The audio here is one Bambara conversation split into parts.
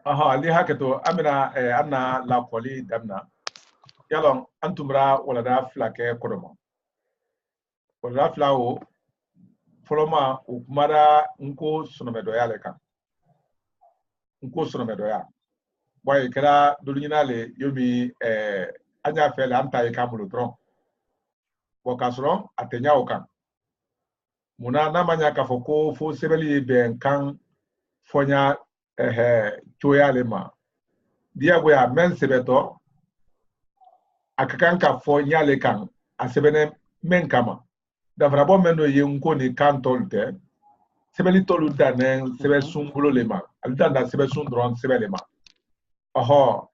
aha ali haketo amina anna la koli damna yalon antumra wala da flake kodomo wala flawo foloma ukumara nko sonomedo yale kan nko sonomedo ya boy kala dulunyinale yomi anya fele anta e kamulo tron bokasro atenya okan muna na manya kafoko fo sebeli ben kan fonya choyale ma dia go ya men sebeto akakan ka fonya le kan asebene men kama da vrabo meno ye nko ni kan tolte sebeli tolu danen sebe sumbulo le ma alda da sebe sun dron sebe le ma oho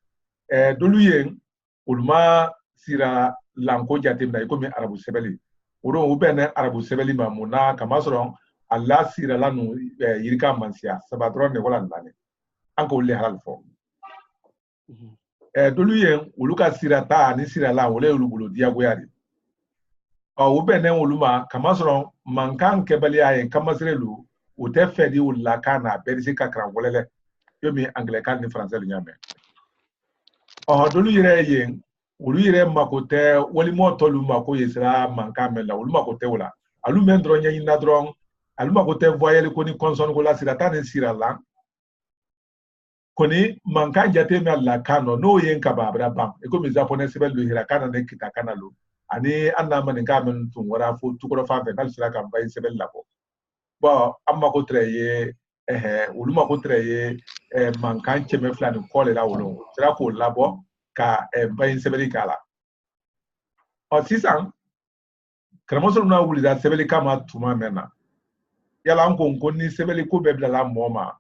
dolu yen ulma sira lanko jatim na ikomi arabu sebeli uro ubene arabu sebeli ma muna kama soron alla sira lanu yirika mansia sabatron ne wala ndane anko le halal fo dolu yen uluka sira ta ni sira la wole ulubulo diagoyari ubene uluma kama soron mankan kebali ayen kama sirelu ute fedi ulla kana berisi kakran wolele yomi anglican ni français lu nyame dolu yire yen ulu yire makote wali mo tolu mako yesra mankan mela ulu makote wala alu men dron nyi na dron alu makote voyele ko ni consonne ko la sira ta ni sira la koni mankan jate me alla kano no yen kababra bam e ko mi japonais sebel lu hira kana ne kita kana lu ani anna man ka men tun wara fo tukoro fa ve dal sira kan bay sebel la ko bo amma ko treye uluma ko treye mankan cheme flani ko le la wolo sira ko labo ka bay sebeli kala o sisan kramoso na wuli da sebeli kama tuma mena yala nko ni sebeli ko bebla la moma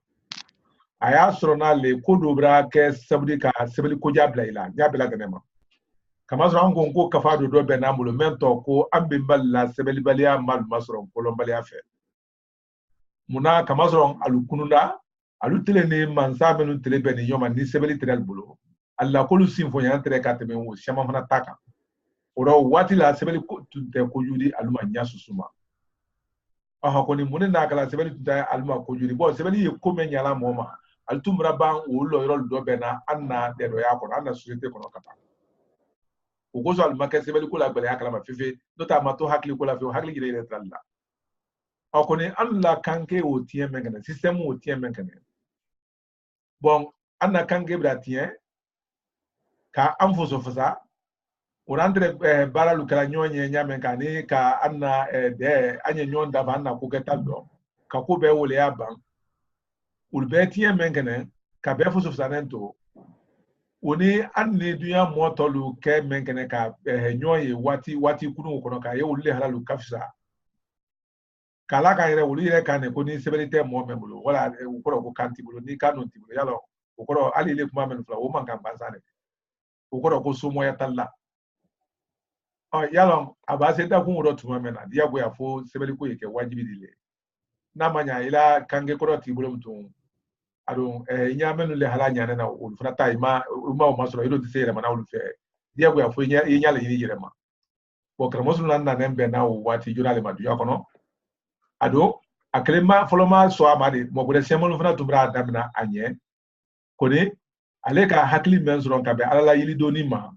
aya srona le ko dobra ke sabdi ka sebeli ko jabla ila jabla ganema kama so nko kafa do be na mulo mento ko ambe balla sebeli balia mal masron ko lombalia fe muna kama soron alukununda alu tele ni mansa menu tele be ni yoma ni sebeli tele bulo alla kolu sinfo yan tele kateme wo shama fana taka oro wati la sebeli tunte ko yudi aluma nyasu suma ko ni munena na kala sebeli tunte aluma ko yudi bo sebeli ko men nyala moma altumra ban wo lo yoro do be na anna de do ya ko anna societe ko no kata ko so aluma ke sebeli ko la gbele akala ma fife notamment to hakli ko la fi hakli gire ile tralla akoni alla kanke o tien mengene système o tien mengene bon anna kanke bra tien ka amfoso fasa urandre baralu kala nyonye nyame kani ka anna de anye nyonda banna ku getaldo ka ku be wole ya ban ulbe tien mengene ka be foso fasa nento oni anne duya motolu ke mengene ka nyoye wati kunu kono ka ye ulle halalu kafsa kala ka yere wulu yere kane ko ni sebelite mo membulo wala ukoro ko kanti bulo ni kanu tibulo yalo ukoro ali ile kuma men fula o man kan basane ukoro ko sumo ya talla yalo abase ta kun ro tuma mena dia go ya fo sebeli ko yeke wajibi dile na manya ila kange ko ro tibulo mutun ado nya menu le hala nya na o funa ta ima o masoro ido tisere mana o fe dia go ya fo nya le yiri yire ma bo kramosu nan na nembe na o wati jurale ma duya kono ado aklema foloma so amade mo gode semol fana tubra damna anye koni aleka hakli menzron kabe alala yili doni ma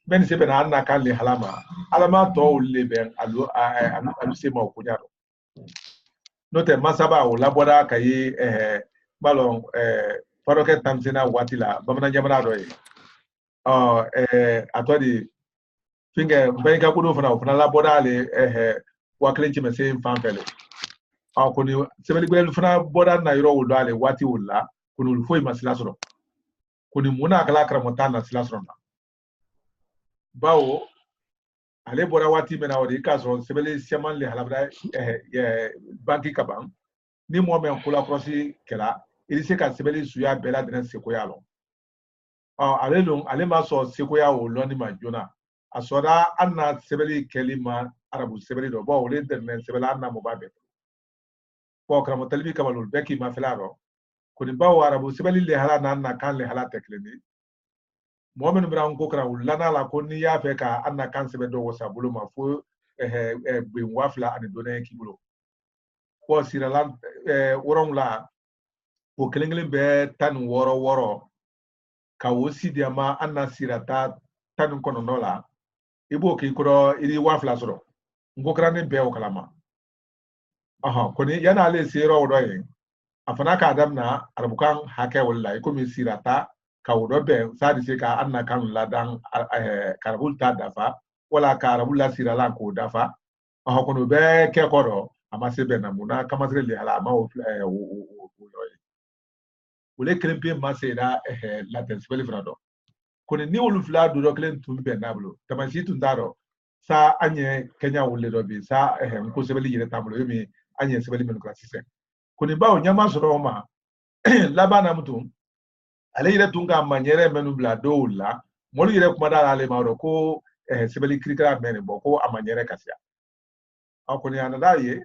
ben sebe na anna kan le halama alama to le ben alu sema o kunyaro note masaba o labora kayi balon paroke tamsina watila bamana jamana do atodi finge ben ka kudo fana labora le waklenchi mesen fanfele koni sebeli gwel fana boda na yoro wudo ale wati wulla kuni ulfoi masilasro kuni muna kala kramota na silasro na bawo ale boda wati mena wadi kaso sebeli siaman le halabra banki kaban ni mo men kula krosi kela ilise ka sebeli suya bela dene sekoya lo ale ma so sekoya wo lo ni majona asoda anna sebeli kelima arabu sebeli do bo le dene sebela anna mo babe ko kramo talbi kamalul beki ma filaro kuni bawo arabu sebeli le hala nan na kan le hala tekleni momen bran ko kra ulana la koni ya fe ka anna kan sebe do wosa bulu ma fo be wafla ani donne ki bulu ko siralan woron la o kelengelen be tan woro ka wosi diama anna sirata tan kono nola ibo ki koro iri wafla soro ngokrane be o kalama aha koni yana le siro wodo yin afana ka adam na arbukan hake wallahi ko mi sirata ka wodo be sadi se ka anna kan ladan karabul ta dafa wala karabul la sirala ko dafa aha kono be ke koro amase be na muna kamasre le hala ma o wole kelempe masera la tensibeli frado koni ni wolu fla do kelen tumbe nablo tamasi tundaro sa anye Kenya wole do bi sa nko sebeli yire tablo yomi anye sebeli men klasise koni bawo nyama soro ma labana mutum ale yire tunga manyere menu bla do la molu yire kuma da ale maro ko sebeli krikra men bo ko amanyere kasia akoni anada ye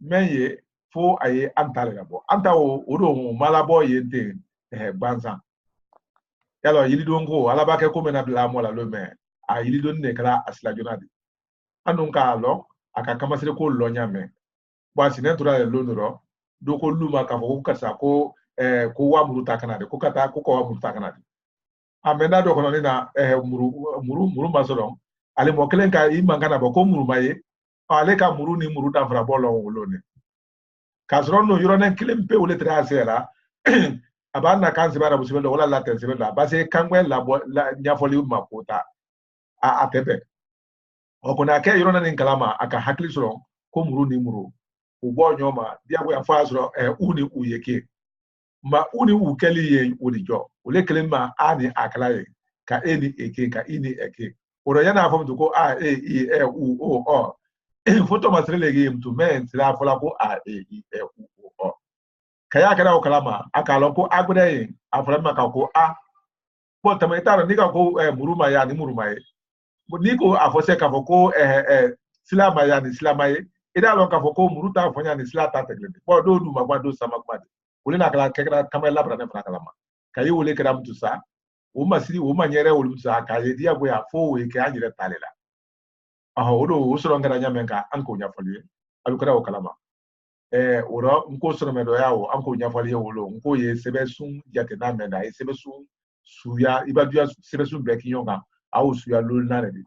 menye fo aye antale labo anta o do malabo yente banza yalo yilido ngo alaba ke ko mena bla mo la lo me a yilido ne kala asla jonadi anun ka lo aka kamasire ko lo nyame bo sine tura lo nuro do ko luma ka ko kasa ko ko wa muruta kanade ko kata ko wa muruta kanade amenda do kono ni na muru masoro ale mo kelen ka imangana bo ko muru maye ale ka muru ni muru da fra bolo wolo ne kasro no yoro nen kelen pe wole tra asera abana kan se bara busibelo wala la tensibelo base kangwe la nyafoli makota a atebe okuna ke yoro nen kalama aka hakli soro ko muru ni muru ubo nyoma dia bo afa soro uni uyeke ma uni ukeli ye udijo ole kelen ma ani akalaye ka eni eke ka ini eke oro yana afom to ko a e i e u o o foto masrele ge mtu men sira fola ko a e i e u o kaya kana o kalama akalo ko agbede afra maka ko a bo tamaitaro nika ko muruma ya ni muruma ye niko afose ka ko silama ya ni silama ye ida lon ka ko muruta afonya ni silata teglede bo do du magba do sama magba wole na kala kekra kama labra na fra kalama kayi wole kra mtu sa o masiri o manyere wole mtu sa kayi dia bo ya fo we ke anyire talela aha odo usoro ngara nyamenka anko nyafali alukra o kalama oro nko soro medo yawo anko nyafali wolo nko ye sebesun yate na meda ye sebesun suya ibadua sebesun bekinyonga awu suya lol na redi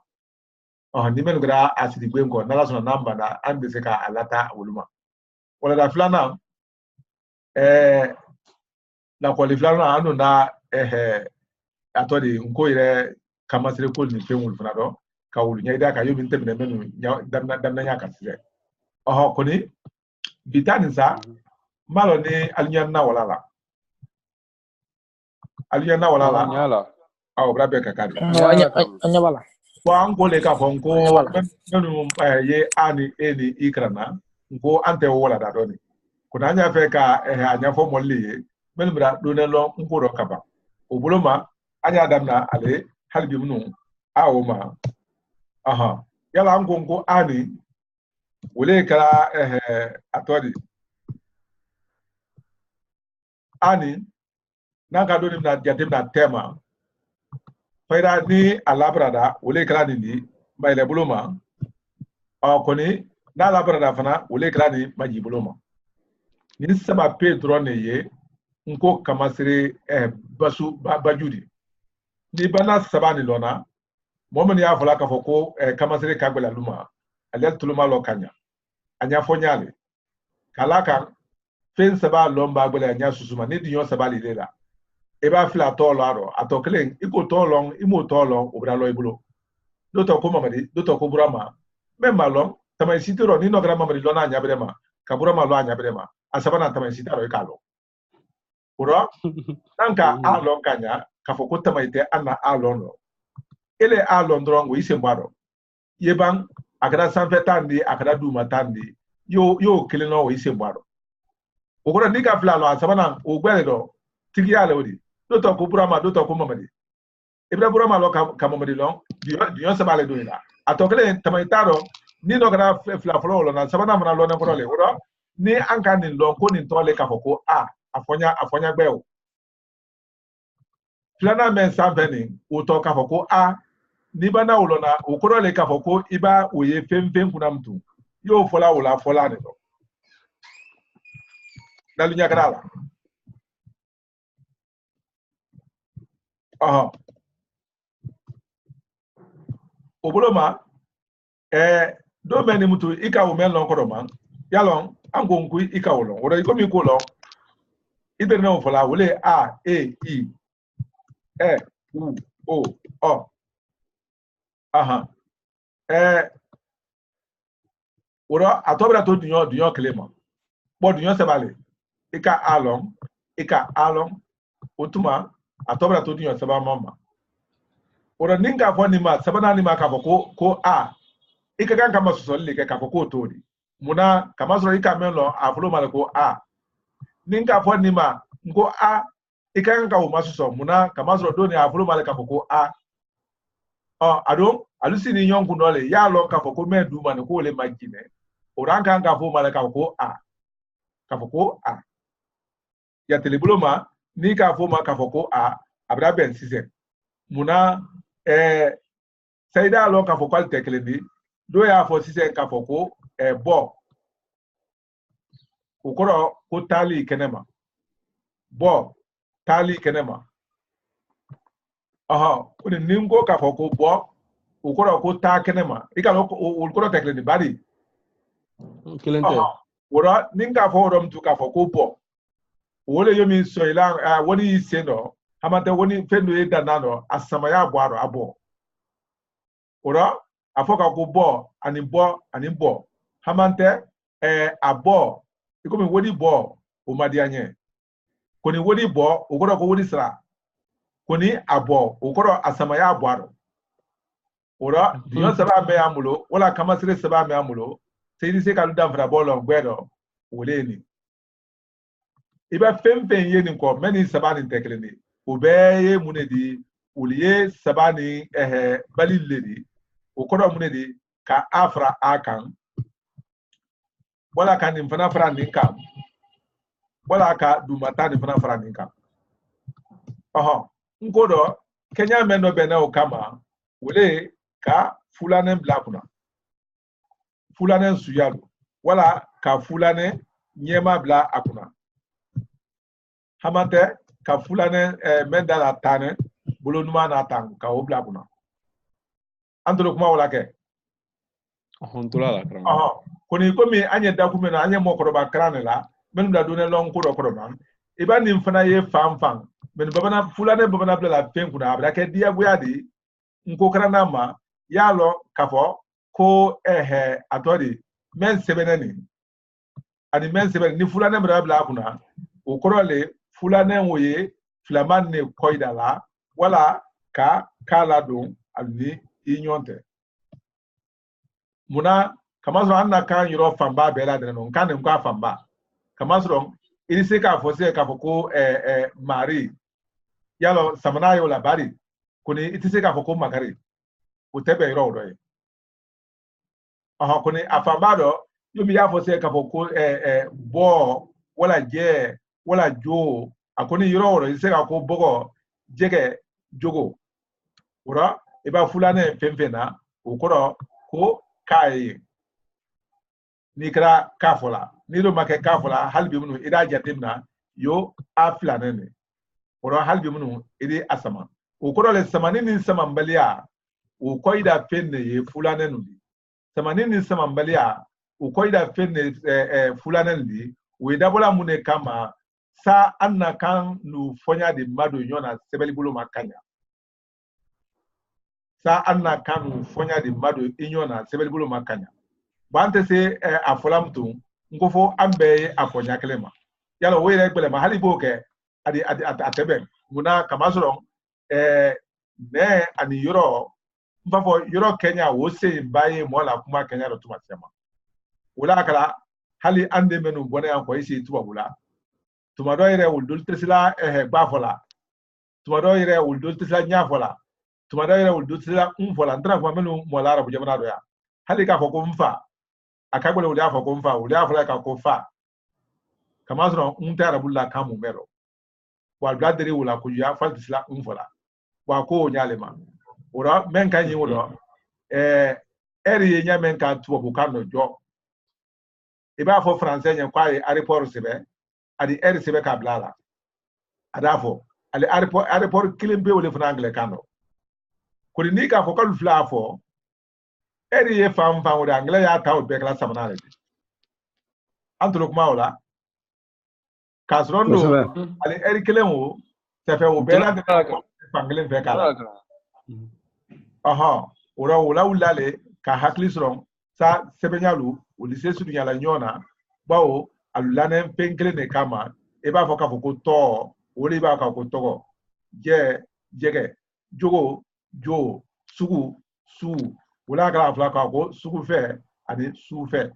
ni men gra asidi gwenko na laso na namba na ande se ka alata woluma wala da flana na kwaliflana anu na atodi nko ire kamasire ko ni fenwul fana do ka wulu nyaida ka yobi ntebine menu damna nya kasire koni bitani sa malo ni alnyanna walala nyala aw brabe kakari anya bala wa anko le ka fonko menu ye ani eni ikrana nko ante wala da doni kuna anya fe ka anya fo molli menu bra do ne lo nko ro kaba obuloma anya damna ale halbi munu awoma yala ngongo ani wole kala atodi ani nanga do na jatim na tema faida ni alabrada wole kala ni maile buluma koni na alabrada fana wole kala ni maji buluma ni sama pedro ne ye nko kamasire basu bajudi ni bana sabani lona momoni ya fola ka foko kamasire kagbela luma alel tuluma lo kanya anya fonyale kalaka fen saba lomba gbela anya susuma ni dinyo saba lilela eba fila tolo aro atoklen iko tolong imo tolo obra lo ibulo doto ko mamadi doto ko burama memma long tamay sitiro ni no grama mamadi lona anya brema ka burama lo anya brema asabana tamay sitaro ikalo uro nanka alon kanya ka foko tamayte ana alono ele alondrongo isembaro yeban akada sanfɛ tandi akada duma tandi yo keleno isembaro okoro nika flalo asabana ogbere do tigi ale odi doto ko burama doto ko mamadi ibra burama lo ka mamadi lo diyo sabale do ila atokele tamaitaro ni no kana flaflo lo na sabana mona lo na ko le oro ni anka ni lo ko ni tole ka foko afonya gbeo flana men sanfɛ ni o to ka foko ni bana ulona ukoro le ka foko iba oye femfem kuna mtu yo fola wala fola ne do dalunya grala Oboloma do meni mutu ika o men lon koroma yalon ango nku ika o lon oro iko mi ko lon ide na ofola wole a e i u o oro atobra to dunyo klema bo dunyo sebale ika alon otuma atobra to dunyo seba mama oro ninga fo ni ma sabana ni ma ka ko a ika kan kama susoli ke ka ko tori muna kama soro ika menlo afulo malako a ninga fo ni ma ngo a ika kan ka o masuso muna kama soro do ni afulo malaka ko a ado alusi ni nyonku nole ya lo ka ko me du man ko le magine oranka kan ka fo malaka ko a ka ko a ya telebuloma ni ka fo ma ka ko a abra ben sise muna saida lo ka fo kwal teklendi do ya fo sise ka fo ko bo ukoro ko tali kenema bo tali kenema oni ningo ka fo ko bo ukoro ko ta kenema ika lo ukoro teklendi bari kilente wora ninga fo rom tu ka fo ko bo wole yomi so ila woni sendo hamante woni fendo e danano asama ya boaro abo ora afoka ko bo ani bo hamante abo ikomi wodi bo o madianye koni wodi bo ogoro ko wodi sra koni abo ogoro asama ya boaro ora diyo saba me amulo wala kama sire saba me amulo seydi se kalu dan fra bolo gbedo woleni iba fempen yeni ko meni sabani tekleni ubeye munedi uliye sabani baliledi ukodo munedi ka afra akan wala kan infana fra ninka wala ka dumata ni fana fra ninka nkodo kenya meno bena o kama wole ka fulanen blakuna fulanen suyalo wala ka fulane nyema bla akuna hamante ka fulane menda la tane bolo numa na tang ka obla kuna andro kuma wala ke hontula la kran koni komi anye document anye mokoro ba krane la men da done long ko do man iba nim fana ye fam men babana fulane babana bla la pen kuna abra ke dia buyadi nko krana ma yalo kafo ko atori men sebeneni ani men seben ni fulane bla kuna ukorole fulane woye flaman ne koida la wala ka kala don alni inyonte muna kamasro anna kan yoro famba bela de non kan nko famba kamasro ilise ka fose ka foko mari yalo samana yo la bari kuni itise ka foko magari utebe yoro do kuni afamba do yomi ya fose ka foko bo wala je wala jo akoni yoro ise ka ko bogo jege jogo ora eba fulane femfena ukoro ko kai nikra kafola niro make kafola halbi munu ida jatimna yo aflane ne ora halbi munu idi asama ukoro le samanini samambalia ukoida fenne ye fulane nundi samanini samambalia ukoida fenne fulane nundi wedabola mune kama sa anna kan nu fonya de mado yona sebeli bulu makanya sa anna kan nu fonya de mado inyona sebeli bulu makanya bante se afolamtu ngofo ambe afonya kelema yala wele gbele ma halibo ke adi atebe muna kamasoro ne ani yoro mfafo yoro Kenya wose mbaye mola kuma Kenya ro tuma sema wala kala hali ande menu bone an ko isi tuba wala tuma do ire uldul tesla gbafola tuma do ire uldul tesla nyafola tuma do ire uldul tesla umfola ndra kwa menu mola arabu jamana do ya hali ka foko mfa akagbole uli afoko mfa uli afola ka ko fa kamasro unta arabu la kamu mero wal bladere wala ko ya fal tesla umfola wa ko nyalema ora men kan yin wodo eri nya men kan tuwa bukano jo iba fo français nya kwa aéroport sebe adi eri sebe ka blala adafo ale aéroport kilim be wole fana anglais kano ko ni ka fo kalu fla fo eri ye fam wole anglais ya taw be kala samanale antolo kuma wala kasrondo ale eri kilen wo ça fait au bela de anglais fe kala aha wala ulale ka hakli sron sa sebenyalu o lycée sudu nyala nyona bawo alulane penkele ne kama e ba fo ka fo ko to wole ba ka ko togo jege jogo jo sugu su wala kala fla ka ko sugu fe ani su fe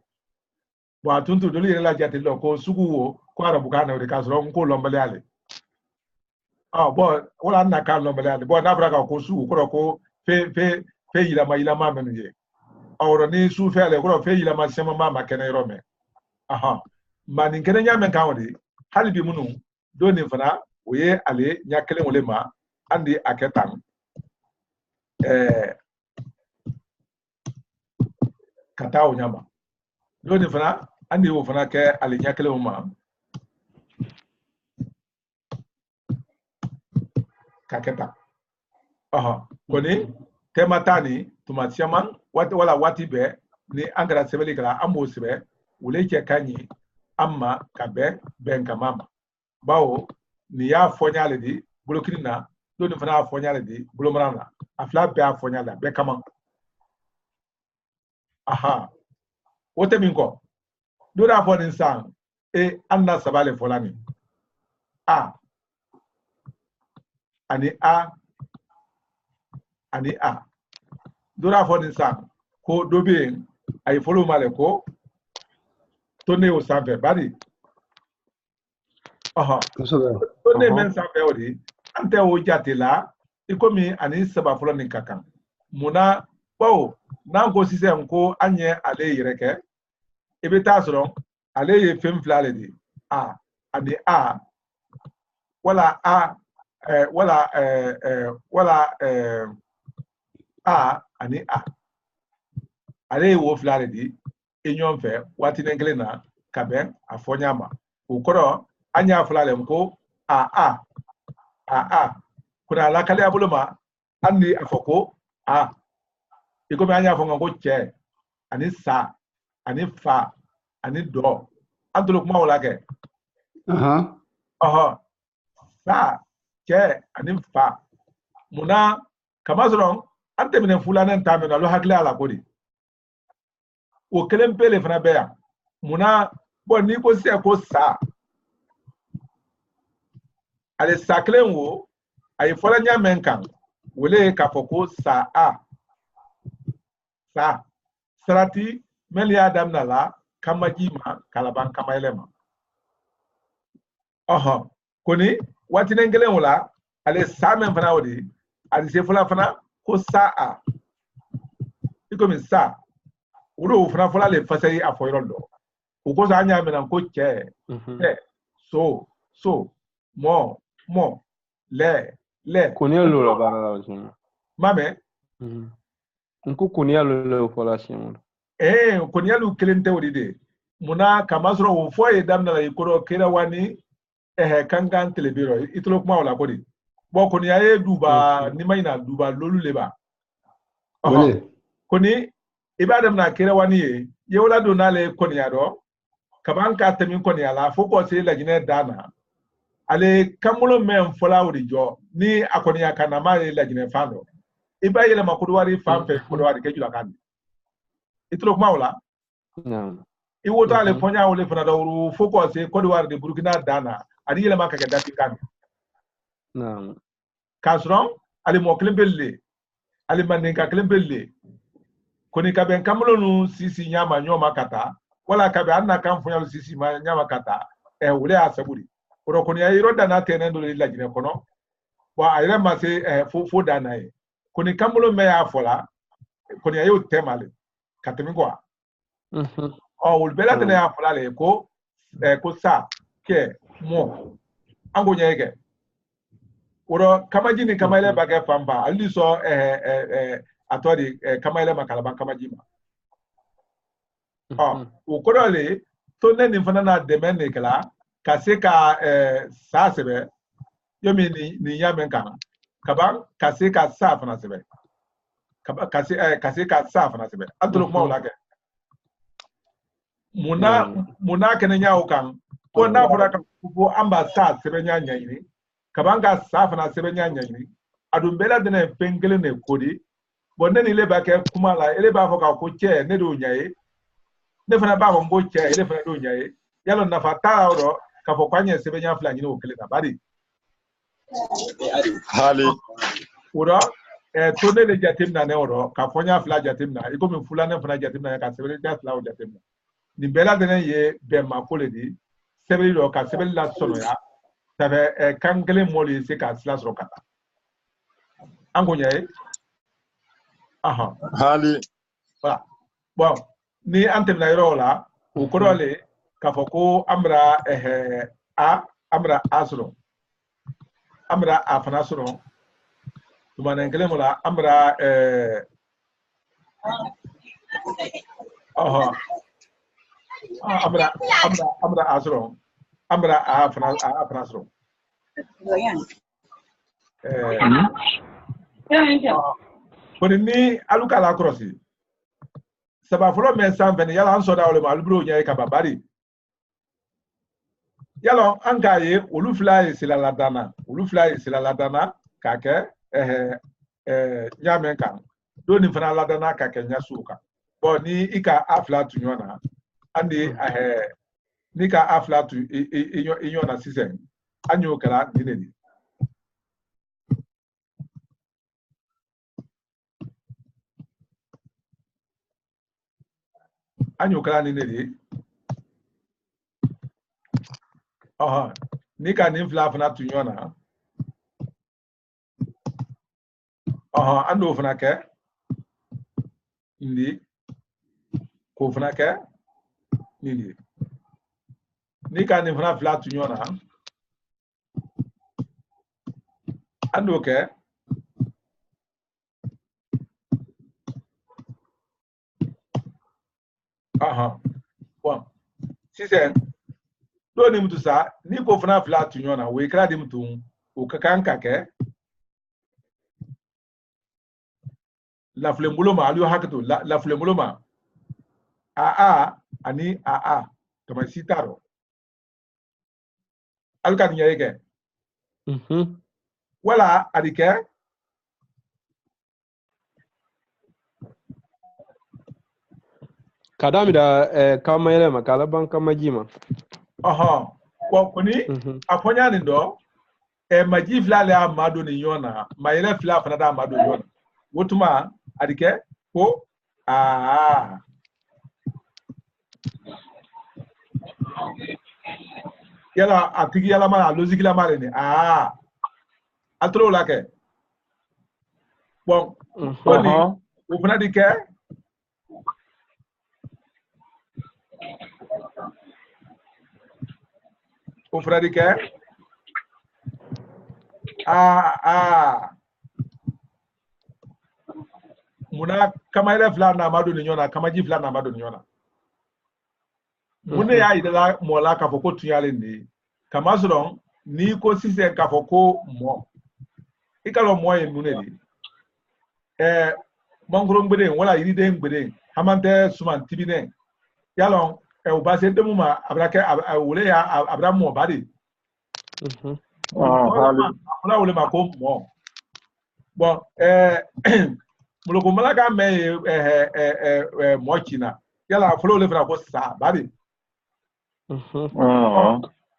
bo tuntu doli la jati lo ko sugu wo ko arabu kana de ka sron ko lombale ale bo wala na ka lombale ale bo na fra ka ko sugu ko fe yila ma menu ye awro ni su fe ale ko fe yila ma sema ma kene rome aha mani kene nya men kan wodi halibi munu do ni fana oye ale nya kele wole ma andi aketan kata o nyama do ni fana andi wo fana ke ale nya kele ma kaketa aha koni tematani tumatiaman wati be ni angara sebeli kala ambo sebe wole ke kanyi amma kabe ben kamama bawo ni ya fonyale di bulokina do ni fana fonyale di bulomrana afla be afonyale be kama aha wote minko do da fonin sang e anna sabale folani ani do da fonin sang ko do be ay folo male ko tonne o sampe badi aha tonne men sampe odi ante o jatela ikomi ani saba folo nin kakan muna bawo nan ko sise ko anye ale yireke ebe tasoro ale ye fem flale di ani wala ani ale wo flale di enyon fe wati nengle na kabe afonyama ukoro anya flale mko kuna la kale abuluma andi afoko iko me anya fonga ko che ani sa ani fa ani do antulo kuma wala ke sa che ani fa muna kamazron ante minen fulana ntame na lo hakle ala kodi o kelen pele fana beya muna bon ni ko se ko sa ale saklen wo ay fola nya menkan wole ka foko sa sarati meli adam na la kamajima kalaban kamailema koni wati nengelen wala ale sa men fana wodi ali se fola fana ko sa iko min sa wuro fana fola le fasai afoyrondo ko sa nya mena ko che so mo le Konia lo la barra la mame nku konia lo fola siamo konia lu kelente wodide muna kamasro wo foye damna la ikoro kera wani kangan telebiro itolo kuma wala kodi bo konia ye duba ni mayina duba lolu leba koni ibadam na kera wani ye wala do nale konia do kabanka temin konia la foko se la jine dana ale kamulo men fola wodi jo ni akonia kana ma la jine fando iba yele makudwari fampe kudwari kejula kandi itolo kuma wala iwota le ponya wole fana dawru foko se kudwari de Burkina dana adi yele makaka dati kandi kasron ale mo klembelle ale maninka klembelle koni kaben kamulo nu sisi nyama nyoma kata wala kabe anna kan fonya sisi ma nyama kata wole asaburi oro koni ayiro dana tenendo la jine kono wa ayre ma se fo dana e koni kamulo me ya fola koni ayo temale katemi kwa ul bela tene ya fola le ko sa ke mo ango nyege oro kamajini kamaile baga famba ali so atodi kamaile makala kamajima ukorole to neni fana na demene kala kaseka sa sebe yomi ni yamen kana kaban kase ka sa fana sebe kase ka sa fana sebe adulu kuma wala ke muna kene nyawo kan ko na fura kan ko amba sa sebe nya nyini kaban ka sa fana sebe nya nyini adum bela dene pengele ne kodi bonne ni le ba ke kuma la ele ba fo ka ko che ne do nyaye ne fana ba mo che ele fana do nyaye yalo na fata oro ka fo kwanye sebe nya fla nyini o kele na bari hali oro to ne le jatim na ne oro ka fonya fla jatim na iko mi fula ne fana jatim na ka sebe ja fla o jatim na ni bela dene ye be ma ko le di sebe ro ka sebe la sono ya sabe kangele moli se ka sla ro kata ango nyaye aha hali voilà bon ni antem na iro la o korole ka foko amra amra asro amra afanasro tuma ngele mola amra aha amra asro amra afanasro koni ni aluka la krosi saba folo men san ven yala an soda wala malbro nya ka babari yalo an ga ye olu fly sila ladana ka ke nyamen kan do ni fana ladana ka ke nya suka bo ni ika afla tu nyona andi ni ka afla tu inyo na sisen anyo kala dinedi anyo kala dinedi aha ni ka ni fla fana tu nyona aha ando fana ke ndi ko fana ke ndi ni ka ni fana fla tu nyona ando ke aha bon si c'est do ni mtu sa ni ko fana fla tu nyona we kra di mtu o kakanka ke la flembuloma aliyo hakto la flembuloma ani kama sitaro alka ni yake wala adike kadami da kama yele makala ban kama jima aha kwa kuni afonya ni ndo maji flale amado ni yona mayele fla fana da amado yona wotuma adike ko yala atigi yala mala logique la mala ni atro la ke bon koni o fana dike o fana dike muna kama ile fla na amado ni yona kama ji fla na amado ni yona mune ya idala mola ka foko tuyale ni kama solon ni ko sise ka foko mo ikalo mo yen mune di mangoro ngbede wala yiri de ngbede hamante suman tibine yalon o ba se demu ma abrake wole ya abra mo badi wala wole ma ko mo bon muloko malaga me mo china yala folo le fra ko sa badi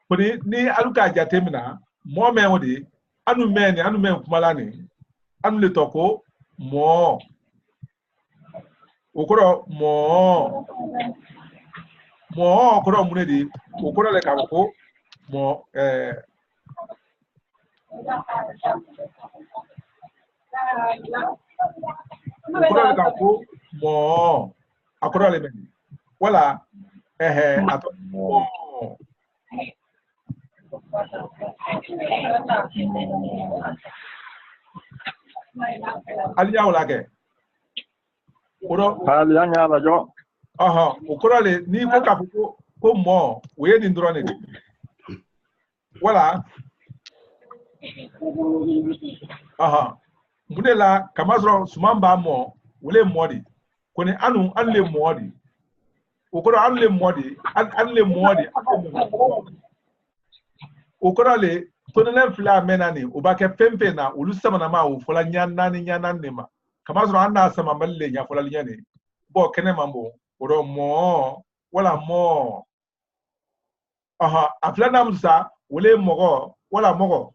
kodi ni aluka jatemina mo me wodi anu men kumala ni anu le toko mo okoro mo okoro munedi okoro le kaboko mo okoro le kaboko mo akoro le men wala ato mo aliya wala ke oro hali anya la jo okoro le ni ko kaboko ko mo we ni ndro ne wala aha mudela kamasro sumamba mo wule modi koni anu anle modi ukoro anle modi anle modi ukoro le tonelen fla menani ubake pempe na ulusama na ma ufola nyanani ma kamasro anna sama malle nya fola nyane bo kene mambo oro mo wala mo aha aflana musa wule mogo wala mogo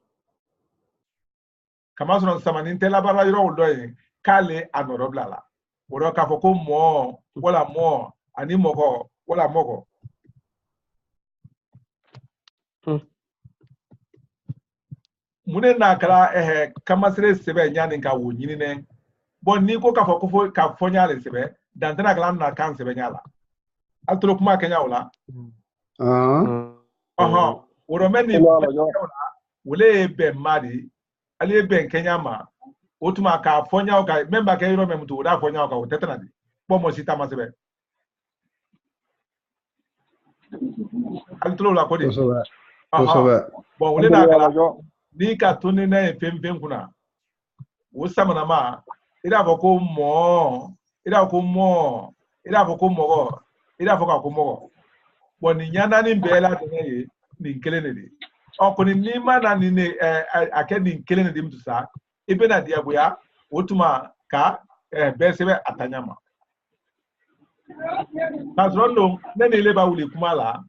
kamasro sama nintela bara yoro udoye kale anorobla la oro ka foko mo wala mo ani mogo wala mogo mune na kala kamasre sebe nyani ka wo nyine bon ni ko ka foko ka fonya le sebe dantana kala na kan sebe nyala altro kuma kenya wala aha oro meni wole be mari ali be kenya ma otuma ka fonya ka memba ka yoro memtu da fonya ka tetana di bomo sita masebe altro la kodi aha bon wole na kala ni ka tuni na pempem kuna wosama na ma ida boko mo ida ko mo ida boko mogo ida foka ko mogo bon ni nyana ni bela de ni kelene de okuni ni mana ni ne akedi kelene de mtusa ibe na dia boya otuma ka besebe atanyama nasrondo nene leba wuli kumala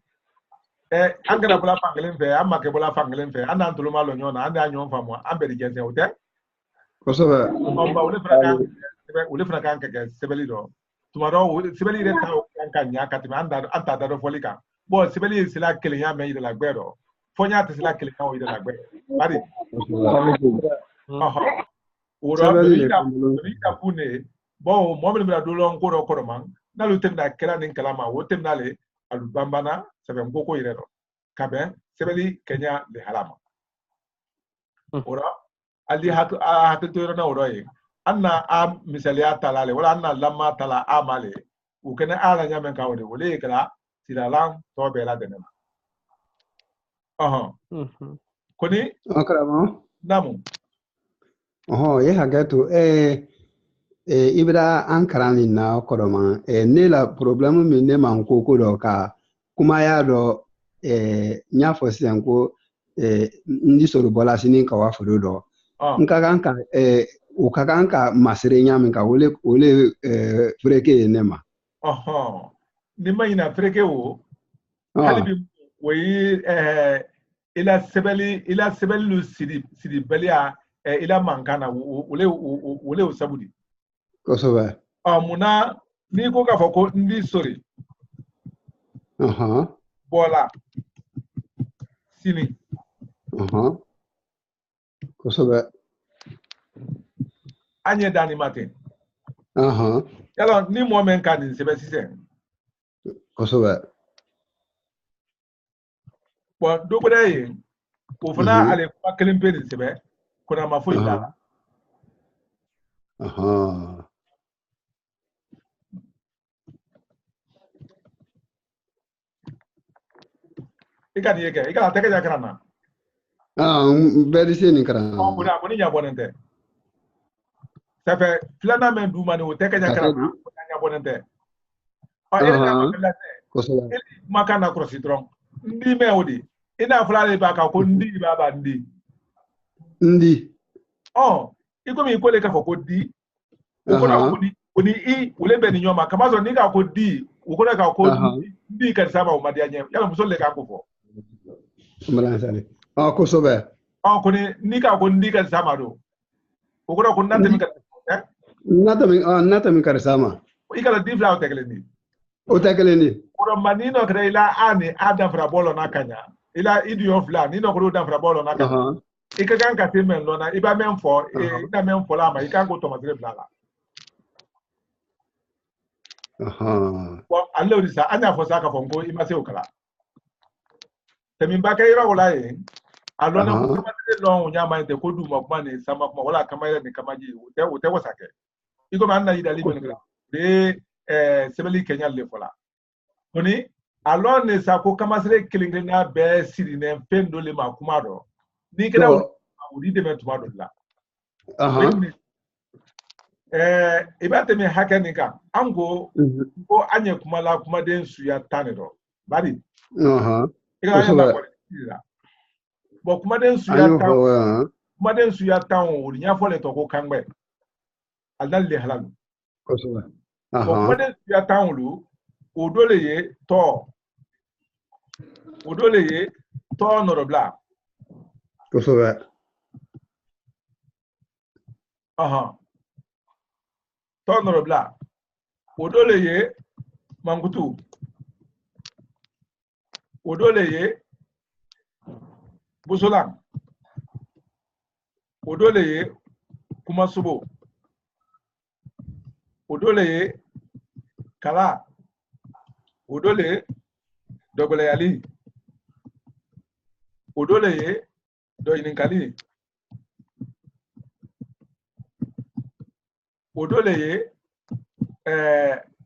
angara bola pangelen fe amma ke bola pangelen fe anda ntulu malo nyona anda nyon famo ambedi gense hote kosoba omba ule fraka kan ke sebeli do tumaro sebeli re taw kan nya katima anta da do folika bo sebeli sila kelenya me ide la gbero fonya te sila kelenya o ide la gbero bari aha ora ida pune bo mo me do lo ngoro ko man na lu temna kala nin kalama wo temna le alu bambana sebe ngoko ire do kabe sebeli kenya le halama ora ali hatu to na oro yi anna a misalia talale wala anna lamma tala amale ukene ala nyame ka wode wole kala silalang to be la denema aha koni akramo namu ye hagato ibra ankarani na koroma ne la problème mi ne man ko do ka kuma ya do nya fosen ko ndi soro bola sinin ka wa fudo do nka kanka ukakanka masire nya min ka wole freke nema aha ni mayina freke wo halibi we ila sebeli lu sidi belia ila mankana wole usabudi kosoba muna ni ko ka foko ndi sori bola sini kosoba anye dani mate yalo ni mo men kan ni sebe sise kosoba bo do bodai o fana ale ko kelimpe ni sebe ko na mafo ida ikani yeke ikala teke jakrana beri seni karana kuna koni nya bonente sefe flana men du mani o teke jakrana nya bonente ele na makala kosoba ele makana crossitron ndi me odi ina flale ba ka ko ndi baba ndi iko mi ikole ka ko di ukona ko di oni I ule be ni nyoma kama so ni ka ko di ukona ka ko ndi ka saba o madia nyem yala musole ka ko fo mlansale kosoba koni ni ka ko ndi ka saba do ukona ko nante mi ka nata mi ka sama ikala di fla o tekele ni oro manino kreila ani ada fra bolo na kanya ila idio fla ni no ko da fra bolo na kanya ikakan ka temen lona iba menfo ina menfo la ma ikan ko tomatire fla la wa alle orisa anya fo saka fongo imase okala temimba kaira wala e alona ko tomatire lon nyama inte ko duma kuma ni sama kuma wala kama ni kamaji ute wasake iko manna idali ben kala de sebeli kenya le fola koni alon ne sa ko kamasire kilingina be sirine pendo le makuma do ni kena uri de metuma do la aha ibate me hakenika ango ko anye kumala kuma den suya taniro bari aha ika anya ba ko dira bo kuma den suya tan kuma den suya tan uri nya fole to ko kangbe alal le halal kosoba bo kuma den suya tan lu odole ye to norobla kosoba aha to norobla odole ye mangutu odole ye busolan odole ye kumasubo odole ye kala odole dogole yali odole ye doyininkali odole ye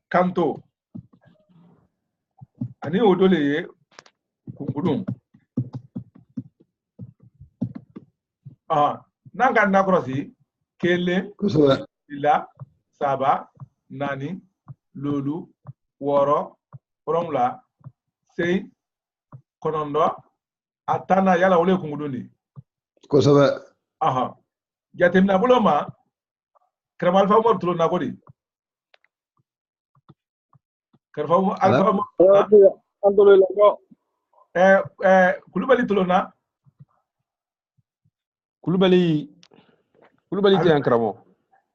kanto ani odole ye kungudun nanga nakrosi kele ila saba nani lolu woro romla sei konondo atana yala wole kungudundi kosoba jatemna buloma kramal fa mo tulo nagodi karfa alfa mo andolo lago kulubali tulo na kulubali te ankramo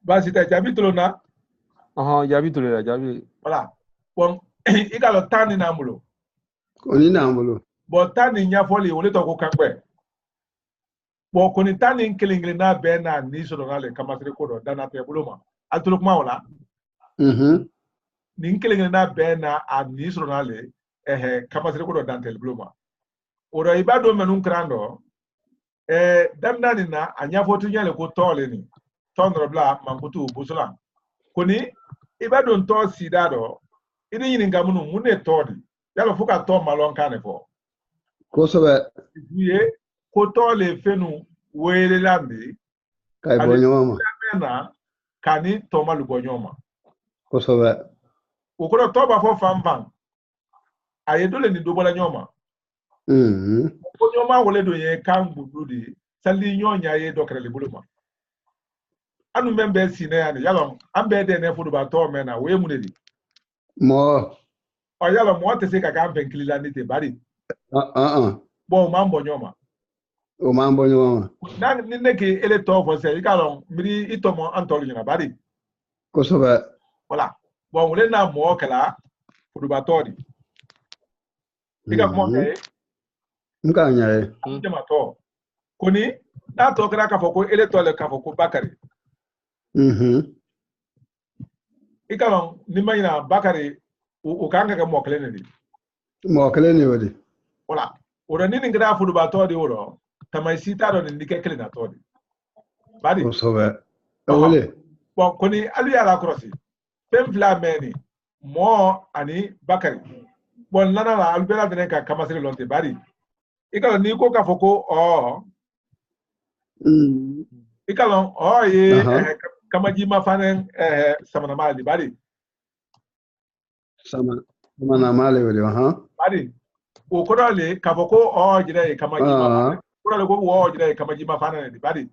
basi ta jabi tulo na jabi tulo la jabi voilà bon igalo tani na mulo oni na mulo bo tani nya foli wole to ko kangbe bo koni tani kelingile na be na ni so na le kamasire ko do dana te buloma altulo kuma wala ni kelingile na be na a ni so na le kamasire ko do dantel buloma oro ibado menun krando damdani na anya fotu nyale ko tole ni tondro bla mankutu busula koni ibado nto sidado ini yini ngamunu mune todi yalo fuka to malon kane fo kosoba ye ko tole fenu wele lambi kai bonyoma na kani to malu bonyoma kosoba ukoro to ba fo famfam ayedole ni dobola nyoma bonyoma wole do ye kambu dudi sali nyonya ye dokere libuluma anu membe sine yani yalo ambe de ne fudu ba to mena we munedi mo yalo mo te se ka kan penkilila ni te bari bon mambo nyoma o mambo nyoma na ninne ke ele to fo se ikalo miri itomo antolo nyina bari kosoba voilà bon wole na mo kala fudu ba to di ika mo ke nka nyae jama to koni na to kra ka fo ko ele to le ka fo ko bakari ikalo ni mayina bakari o kanga ka mo kale ni mo kale ni wodi voilà ora nini ngira fudu ba to di oro tamai sita do ni ke kele na to di bari kosoba wole bon koni ali ala krosi pem fla meni mo ani bakari bon nana la albera de ka kamasire lonte bari ikalo ni ko ka foko ikalo ye kamaji mafanen samana mali bari samana mali wodi bari o ko dole ka foko jire kamaji mafanen ko dole ko jire kamaji mafanen di bari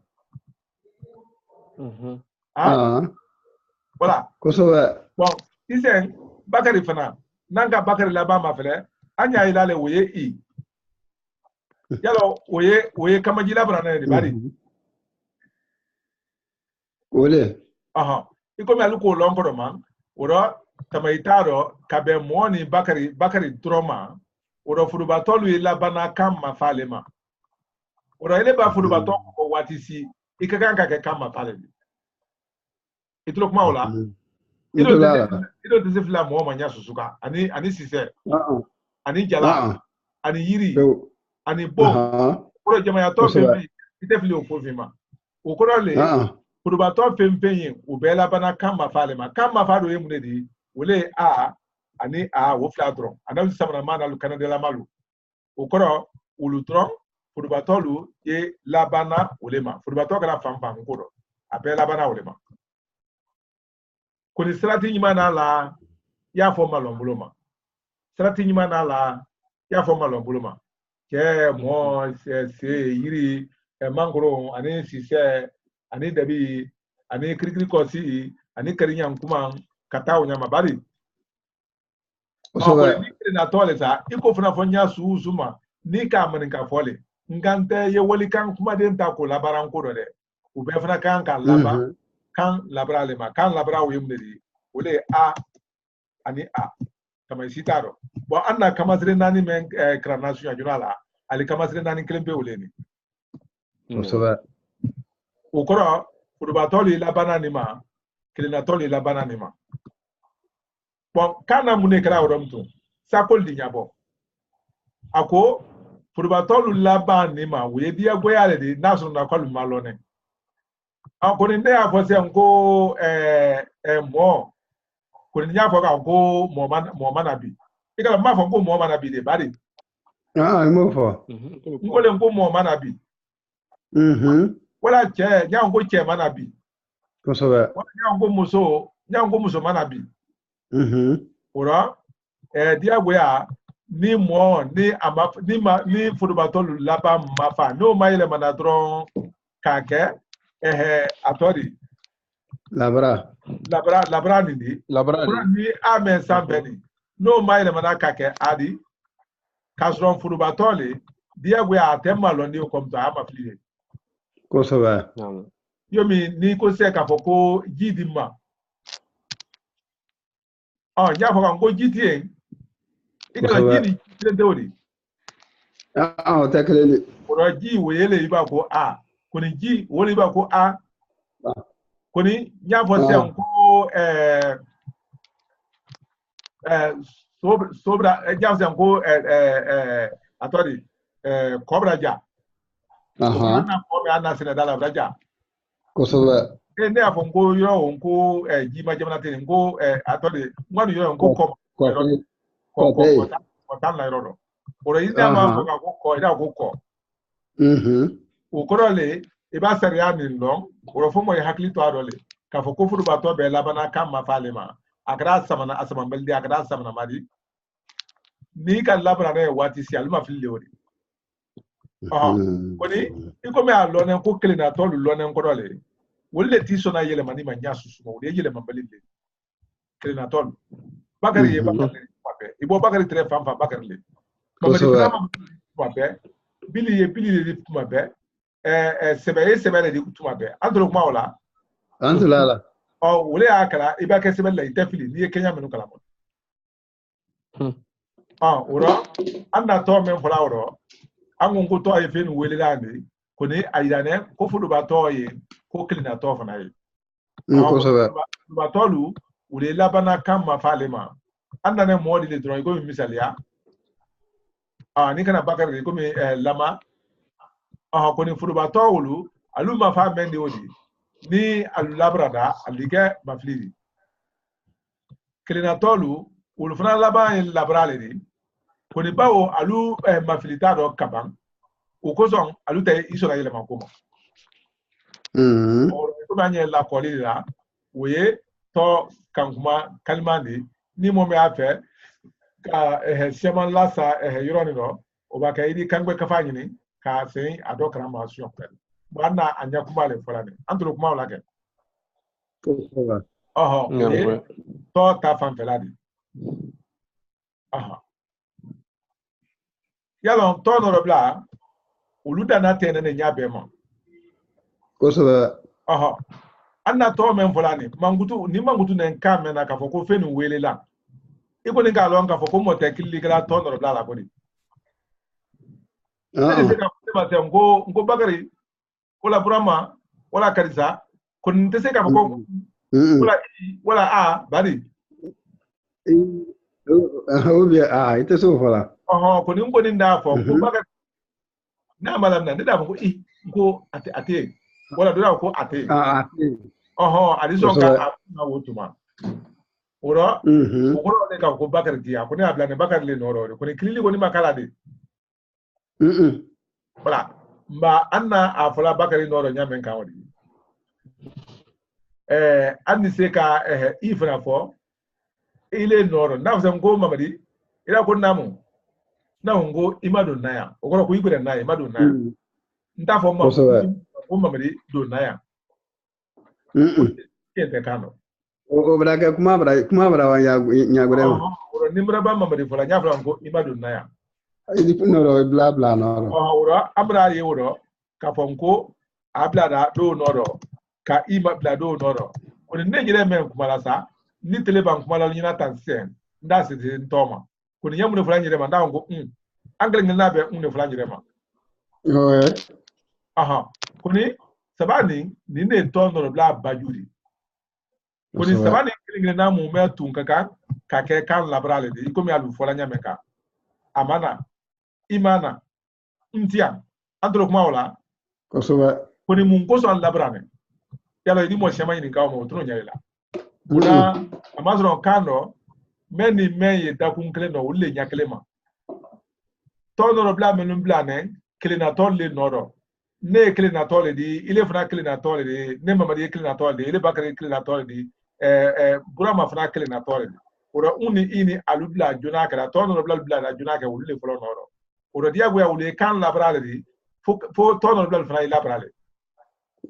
voilà kosoba bon isen bakari fana nanga bakari la ba ma fele anya ilale woye yalo woye kamaji la brana di bari wole iko mi aluko lonkodo man oro tamaitaro kabe moni bakari troma oro furuba tolu ila bana kam mafalema oro ile ba furuba to ko watisi ikakanka ke kam mafalema itlo kuma wala ilo disifla mo manya susuka ani sise ani jala ani yiri ani bo oro jama ya to fe itefli ofofima okoro le furuba to pempenye ubela bana kam mafalema kam mafado yemunedi wole ani wo flatron anabi samana mana lu kanade la malu okoro ulutron furubatolu ye labana ulema furubatolu kana fanfa nkoro ape labana ulema kuni sirati nyimana la ya fo malombuloma sirati nyimana la ya fo malombuloma ke mo se yiri mangoro ani sise ani dabi ani krikri kosi ani karinya nkuma katawo nyama bari ni na tole sa iko funa fonya suuzuma ni ka maninka fole ngante ye wali kan kuma den ta ko labaran ko de u be fana kan ka laba kan labra le ma kan labra wo yimde wole a ani a kama sitaro bo anna kama sire nani men kranation junala ali kama sire nani klembe wole ni soba o koro furubatoli labana ni ma klinatoli labana ni ma bon kana mune kra oromto sakol di nyabo ako furubatolu laban ni ma we dia goyale di naso na kwalu malone ako ni nde afose nko mo ko ni nyafo ka nko mo manabi ikala mafo nko mo manabi de bari mo fo nko le nko mo manabi wala che nya nko che manabi ko soba nya nko muso manabi ora dia goya ni mo ni ama ni furubatolu laba mafa no mayele manadron kake atori labra ni ni amen sambeni no mayele manakake adi kasron furubatoli dia goya atemalo ni okomto ama flie ko soba yomi ni ko se ka foko jidima nya foko ngo jiti ikala jini teori o takrele ora ji wele iba ko a kuni ji wole iba ko a kuni nya fo se ngo sobra nya se ngo atori cobra ja na ko ana sene dala braja ko soba ne afo ngo yo ngo ji ma jamana te ngo atori ngwanu yo ngo ko tan la rodo ora ina ma ko ka ko ida ko ukorole iba seria ni long oro fomo ya hakli to adole ka fo ko furu ba to be labana kam ma falema akra samana asama beldi akra samana madi ni kan labana ne wati si alma fili ori koni iko me alone ko klina to lone ko dole wolle ti sona yele mani ma nya susu mo de yele mambali le klina to bakari ye bakari pape ibo bakari tre fam bakari le mama di fama pape bili le kuma be sebe le di kuma be andro kuma wala antulala wole akara iba ke sebe la itefili ni Kenya menu kala mo ora anna to men fola oro angun ko to ayi fenu wele landi ko ni ayane ko fudu ba to yi ko klina to fana yi ko soba ba tolu wole labana kam ma falema anna ne modi le dron ko misalia ni kana bakari ko mi lama ko ni fudu ba to wulu alu ma fa men di odi ni alu labrada alike mafliri klina tolu wulu fana laba labrale di ko ni bawo alu mafilita do kaban o ko son alu tay isola yele makoma ko manye la koli la woye to kankuma kalmandi ni mo me afe ka seman lasa yoroni no o ba kay di kangbe kafanyi ni ka sen ado krama action pen bana anya kuma le folane antro kuma wala ke to ta fan feladi yalon to no robla uluda na tene ne nyabe mo ko soba anna to men fulani mangutu ne nkame na kafo ko fenu wele la iko ni galon kafo ko mo tekili gra to no robla la ko ni se ka ba se ngo bagari wala brama wala karisa ko ntese ka ko wala a bari ite so fala ko ni ngo ni nda fo ko bagari na malam na nda ko ko ate wala do ko ate adison ka na wotuma ora ko ne ka ko bakar dia ko ne abla ne bakar le noro ko ne klili ko ni makala de voilà mba anna afola bakari noro nyamen kan wadi anni se ka ifra fo ile noro na fam go mamadi ila ko namu na ngo imado naya ogoro ko igure naya imado naya nta fo mam ko mamadi do naya kete kano o braga kuma bra wa nya gure oro nimra ba mamadi fola nya fam ko imado naya idi punoro bla bla noro oro amra ye oro ka fam ko abla da do noro ka ima bla do noro ko ne gire men kuma la sa ni teleban kuma la nyina tansen nda se ntoma ko ni yamu ne fola nyire ma nda ngo angle ngina be ne fola nyire ma aha ko ni sabani ni ne to noro bla bajuri ko ni sabani ngina na mu me tun kaka ka ke kan labrale de ko mi alu fola nyameka amana imana ntia andro kuma wala ko so ba ko ni mun ko so labrane yalo idi mo shema ni kawo mo tro nyarela buna amazro kando meni meye da kun kle no ulle nya klema to no bla menum bla ne kle na to le noro ne kle na to le di ile fana kle na to le di ne mama di kle na to le di ile bakare kle na to le di burama fana kle na to le di ora uni ini alubla jona kala to no bla na jona ka ulle folo noro ora dia go ya ulle kan la brale di fo to no bla fana ila brale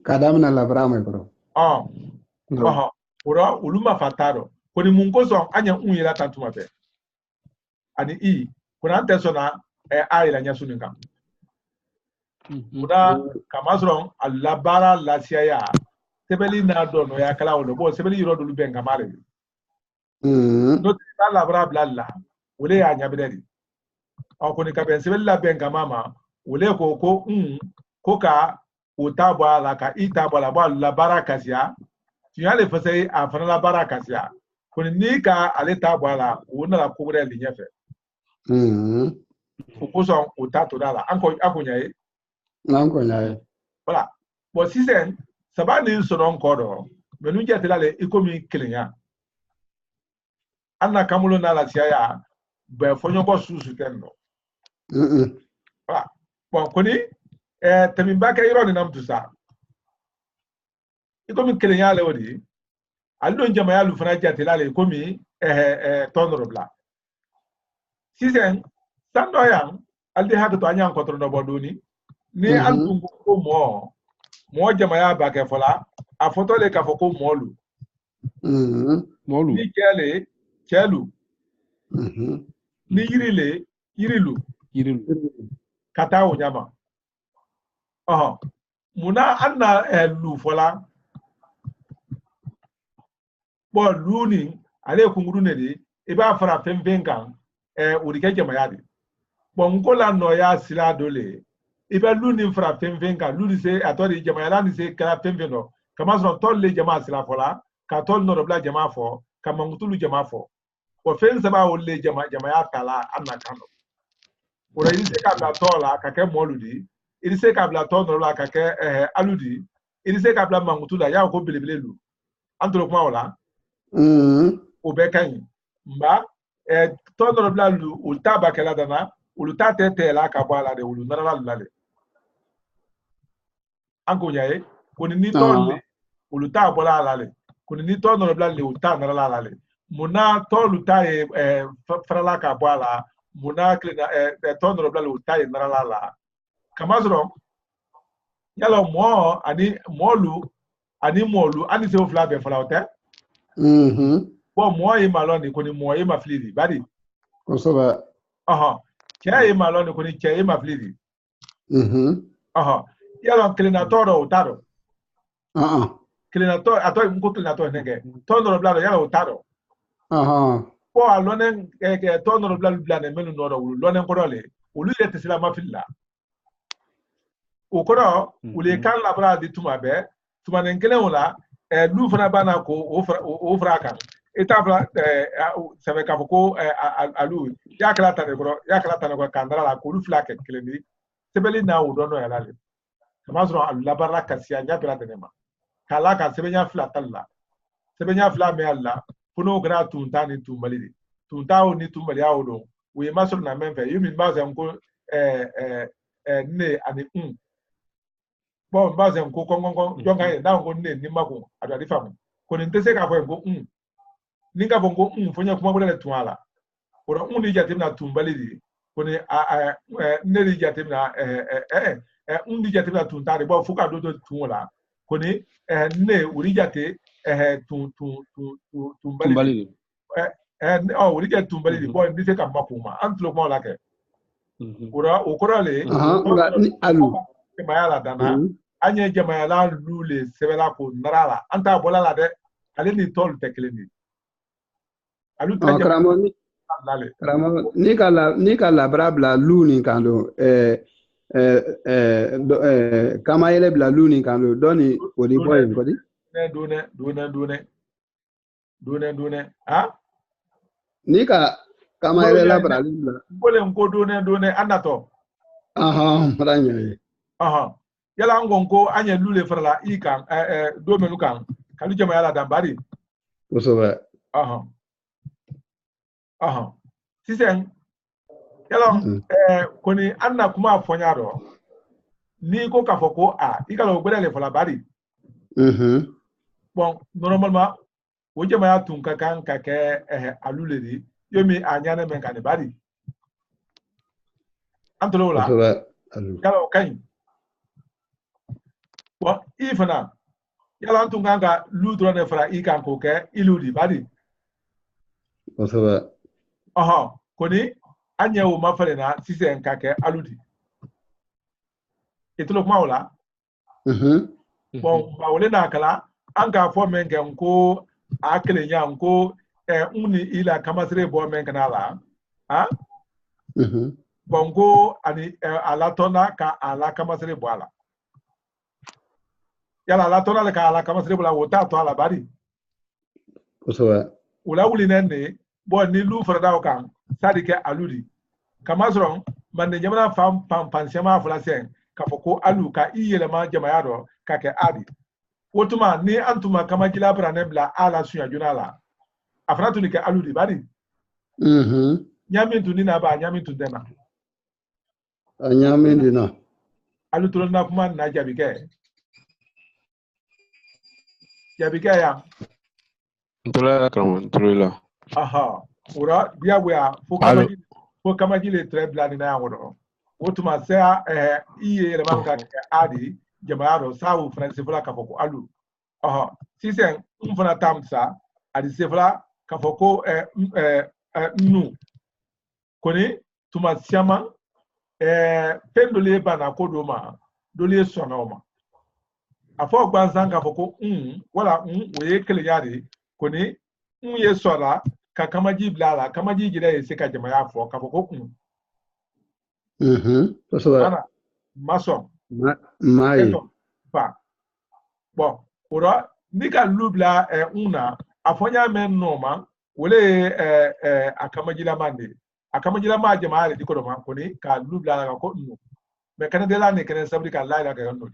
kadam na la brama bro ora uluma fataro koni mungozo anya unyela tantuma pe ani kuna antesona ai la nyasu ninga kuna kamazron alabara lasiaya sebeli na dono ya kala wono bo sebeli yiro dulu benga mare no ta labra blalla wole ya nyabededi o koni ka ben sebeli la benga mama wole ko ka utabwa la ka itabwa la ba labara kasia tiale fasai a fana la bara kasia koni ni ka ale tabwa la wona la kubre li nyefe oposo utato dala anko nyae nanko nyae voilà bon si c'est sabani sonon kodo menu jetela le ikomi klenya anna kamulo na la siaya be fonyo bo susu tenno voilà bon koni temimbaka iro ni namtu sa ikomi klenya le odi aldo njama ya lu fana jetela le ikomi tonro bla si c'est sando yang aldi hadu to anya kontro no bodoni ni antu ko mo jama ya ba ke fola a photo le ka foko molu ni kelu ni yirilu kata o nyama muna anna lu fola bo luni ale kunguru ne di e ba fara fembenga urike jama ya di bon ko la no ya sila dole ibe luni fra femvenga luni se atori jama ya ni se kala femveno kama so tol le jama sila fola ka tol no bla jama fo kama ngutulu jama fo o fen se ba o le jama ya tala anna kano ora ise ka bla tola ka ke moludi ise ka bla tol no la ka ke aludi ise ka bla mangutula ya ko belebele lu antro kuma wala o be kan mba tol no bla lu ulta ba kala dana uluta tete la ka bala de ulu nara la le anko nyae koni ni tolle uluta bola la le koni ni to no bla le uta nara la le muna to luta frala ka bala muna klina to no bla le uta nara la kamazro yalo mo ani molu ani se ofla be fala hotel bo mo e maloni koni mo e maflidi badi ko so ba Kaya maloni kuni kaya maflidi. Yalo clenator utaro. Clenator ato mko clenator nenge. Tono blado yalo utaro. Po alone tono blado menu noro ulu lone korole. Ulu yete sila mafilla. Ukoro ule kan labra di tumabe. Tumanengele ula lu fana bana ko ofra kan. Etafla sebe ka foko alu yakala tane ko kandara la ko lu flake keleni sebeli na u dono yala le kamazro alu labara kasia nya bira denema kala ka sebenya fla talla sebenya fla me alla puno gra tunta ni tumbali tunta o ni tumbali awo do we masro na menfe yumi baza nko ne ani bon base ko kongon jonga na ngo ne ni mako adadi famu ko ni tese ka fo ngo ni ka bongo fonya kuma bole tuala ora ni jate na tumbali di ko ni ne ri jate na ni jate na tuntare bo fuka do tuola ko ni ne uri jate tumbali uri jate tumbali di bo ni se ka makuma antlo ko la ke ora okorale alu mayala dana anye jamayala lule sebela ko narala anta bolala de ale ni tol tekleni alu karamo ni kala brabla luni kando kama ile bla luni kando doni odi boy ngodi dune ha nika kama ile la bra libla bole ngo dune anato maranya yala ngonko anya lule farla ikan do menu kan kalu jama yala dambari usoba sisen yala koni anna kuma fonyaro ni ko kafoko ikala ogbere le fala bari bon normalement o jama ya tun ka kan ka ke alule di yomi anyane men kan bari antolo la yala kan bon ifana yala antun kan ka ludro ne fara ikan ko ke iludi bari usoba koni anya wo mafale na sise nkake aludi itolo kuma wala bon ba wole na kala anga fo men gen ko akele nya nko uni ila kamasire bo men kanala bongo ani alatona ka ala kamasire bo ala yala alatona le ka ala kamasire bo la wota to ala bari usoba wala wuli nenne bo ni lu farada kan sadike aludi kamasron man ne jamana fam pansema fulasen kafoko alu ka iyelema jamayado kake adi wotuma ni antuma kama jila brane bla ala sunya junala afratu ni ke aludi bari nyamintu ni na ba nyamintu dena anyamindi na alu tulon na kuma na jabike ya Ntula ura biya buya fo kama jile trebla ni na yango wotuma se iye le manka adi jamayado sawu france fula kafoko alu sisen mfana tamsa adi sefla kafoko nu koni tuma siama pendole bana kodoma dole sonoma afo gbansan kafoko wala we kele yari koni ye sora ka kamaji blala kamaji jira ye seka jamaya fo kafoko usoba maso mai pa bon ora nika lubla una afonya men noma wole akamajila mande akamajila ma jamaare diko do man koni ka lubla la ko me kana de la ne kana sabri ka la ka yonno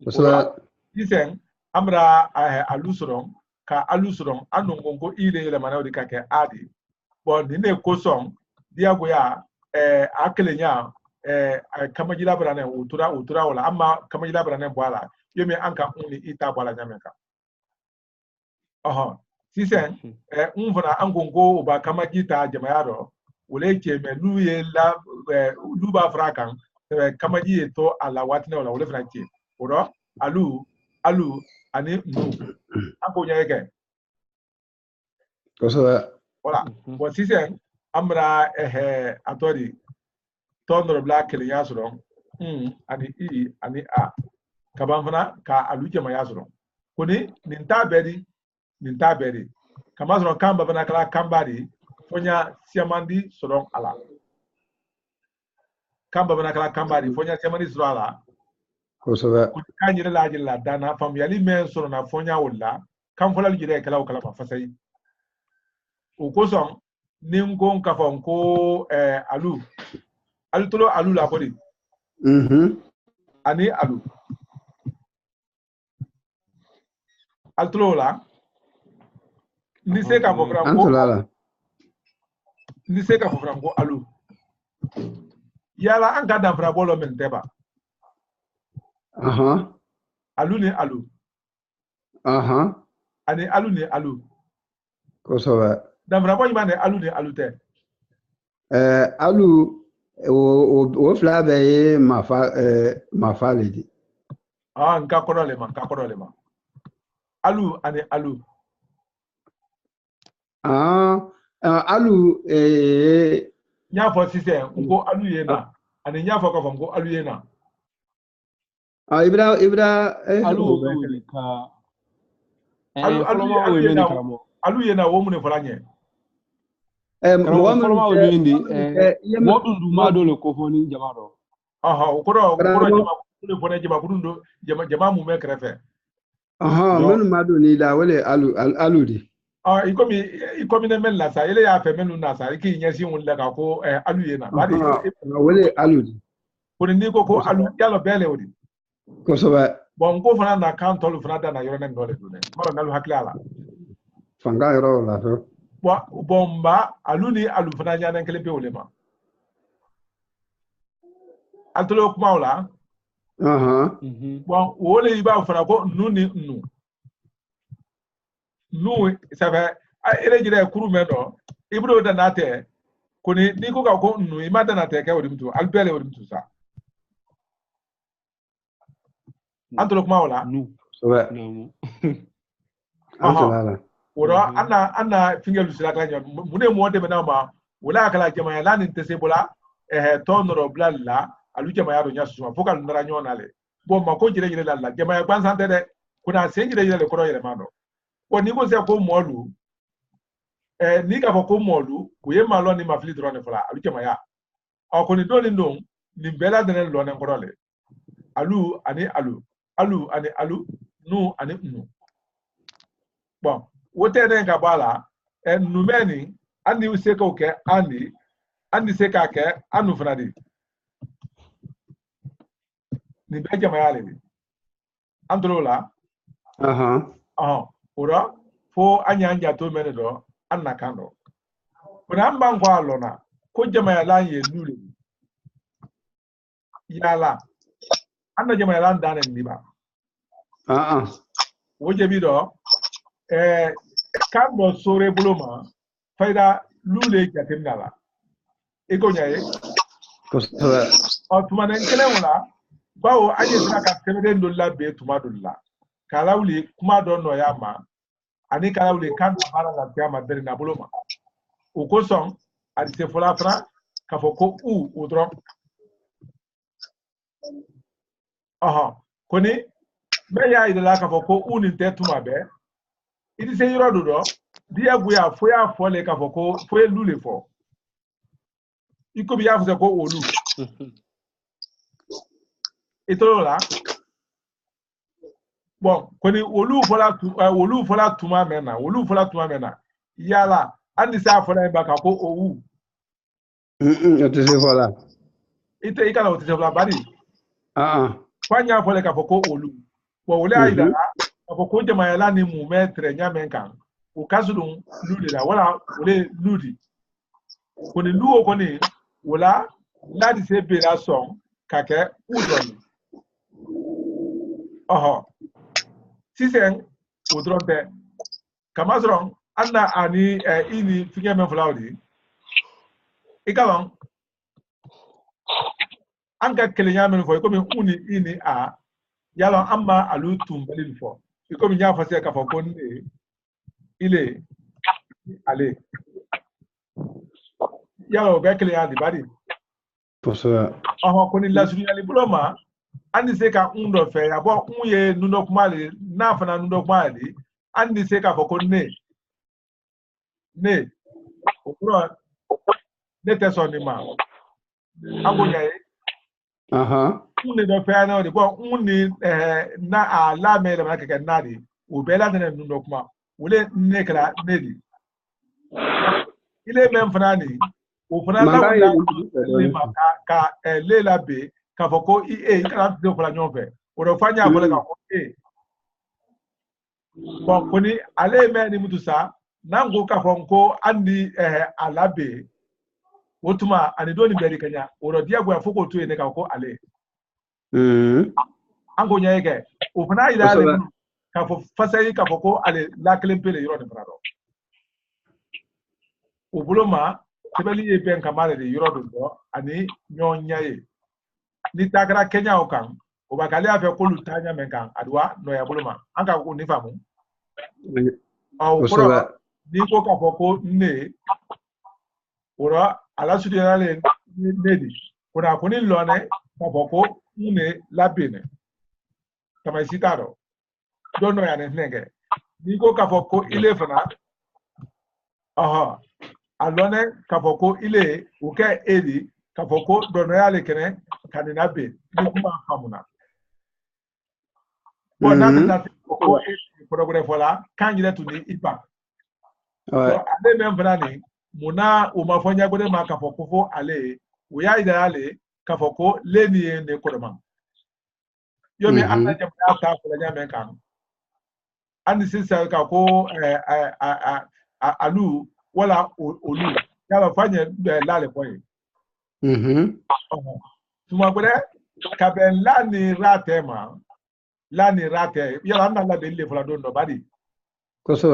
usoba disen amra alusron ka alusron anu ngongo ile le manawdi ka ke adi bon ni ne ko son diago ya akelenya kamajila brane utura wala amma kamajila brane bwala yomi anka uni ita bwala nyameka sisen unvana angongo uba kamajita jamayaro wole keme luye la luba frakan kamaji to ala watne wala wole franki oro alu ani nu ango nyeke usoba wala bon sisen amra atori tondro black le yasron ani ani kaban fana ka aluje ma yasron koni ninta beri kama zron kamba bana kala kambari fonya siamandi soron ala kamba bana kala kambari fonya siamandi soron ala usoba kanyire la jilla dana fam yali men soron na fonya wala kam fola jire kala kala ma fasai o ko son ningon ka fon ko alu tolo alu la body ani alu altolo la ni se ka fo franco alu Yala an ka danfara bolo min teba. Alu ni alu. Ani alu ni alu. Kosoba. Danfara bolo ni alu ni alu te. Alu o fla be mafa ledi. Nka kodo lema. Alu ani alu. Alu Nyafo sise nko alu yena. Ani nyafo ka fo nko alu yena. Ibra alu yena wo mu ne fola nye. Modun duma dole ko foni jamaro. Ukoro jama fone jama kudundo jama mu me krefe. Menu madu ni da wale alu di. Ikomi ne men la sa ile ya fe menu na sa iki nyesi un la ka ko alu yena. Badi wale alu di. Koni ni ko alu yalo bele odi. Kosoba. Bon ko fana na kan tolu fana da na yoro ne ndole dune. Maro nalu hakla. Fanga yoro la so. Bomba alu ni alu fana nyana kele be olema. Altolo kuma wala. Bon wole iba fana ko nu ni nu. Nu ça va ele jire kuru meno ibro da nate koni ni ko ka ko nu imada na te ka wodi mtu albele wodi mtu sa. Antolo kuma wala nu so ba wora anna fingelu sila kala mune mo de na ma wala kala jama ya lanin te se bola tonoro blalla alu jama ya do nya suma fokal ndara nyona le bo ma ko jire la jama ya ban sante de kuna se jire le ko yele mano bo ni ko se ko molu ni ka ko molu ku ye malo ni mafili drone fala alu jama ya ko ni do ni ndon ni bela de lo ne ko le alu ani alu nu ani nu bon wote ne ga bala numeni andi useka oke andi seka ke anu fradi ni beja mayale androla ora fo anya to mene do anna kando kuna mba ngwa lona ko jamayala ye lule yala anna jamayala ndane ndiba woje bido kando sore buloma faida lule jatemnala iko nyaye otumane nkele wala bawo aje sina ka temede ndolla be tumadulla kalawli kuma don no yama ani kalawli kan mara la tiama dere na buloma ukoson adi se fola fra ka foko udro koni me ya idela ka foko ni tetuma be idi se yiro dodo dia guya foya fole ka foko foye lule fo iko bi ya fuse ko olu itolola bon koni olu fola tuma mena yala andi sa fola ba ka ko owu ate se fola ite ikala ate se fola bari kwanya fole ka foko olu bo wole aida ka foko jama yala ni mu metre nya menkan o kasudun ludi la wala wole ludi koni luo koni wala ladi se bela song kake udoni sisen udronte kamazron anna ani ini finge men flaudi ikalon anga kelenya men fo ikomi uni ini a yalon amma alu tumbalil fo ikomi nya fase ka fo konne ile ale yalo be kelenya di badi poso koni la suri ali buloma andi se ka undo fe ya bo unye nuno kumali na fana nuno kumali andi se ka fo konne ne okuro ne teso ni ma agonya uni do fe na de bo uni na ala me le ma keke na di o be la ne nuno kuma wole ne kala ne di ile men fana ni o fana la ni ma ka le la be ka fo ko kana de fala nyon fe o do fanya fole ka ko bon koni ale me ni mutu sa nango ka fo ko andi alabe wotuma ani doni beri kanya oro dia gwa foko to ene ka ko ale ango nyaike o fana ida ale ka fo fasai ka foko ale la klempele yoro de brado o buloma tebeli e ben kamale de yoro do ani nyonyaye ni takra kenya o kan o bakale afa ko lutanya menkan adwa no ya buloma anga ko ni famu o ko ni ko ka foko ne ora ala sudiale nedi kuna kuni lone ka foko ne labine kama sitaro dono ya nenge ni ko ka foko ile fana aha alone ka foko ile uke edi ka foko dono ya le kene kanina be ni kuma famuna bona na foko progrès fola kanjile tuni ipa so ade membrane muna umafonya gode ma ka foko fo ale uya ida ale ka foko leni ne kodoma yomi anda jamna ta ko nya men kan andi sisa ka ko alu wala olu ya ba fanya lale koyi tuma gode ka ben lani ratema lani rate ya anda la de le fola do no badi ko so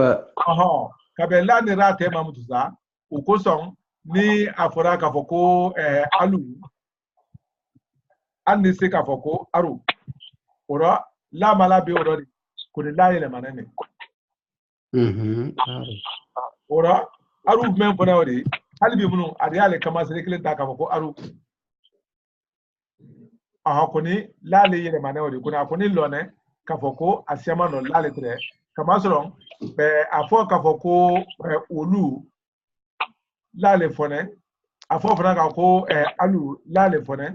ka ben lani ratema mutusa ukoson ni afora ka foko alu andi se ka foko aru ora la mala be ora ko ni la yele manene ora aru men fona ori halbi munu ariale kama sere kile ta ka foko aru ko ni la le yele manene ori kuna ko ni lone ka foko asiama no la le tre kama soron be afo ka foko olu la le fone afo fona ka ko alu la le fone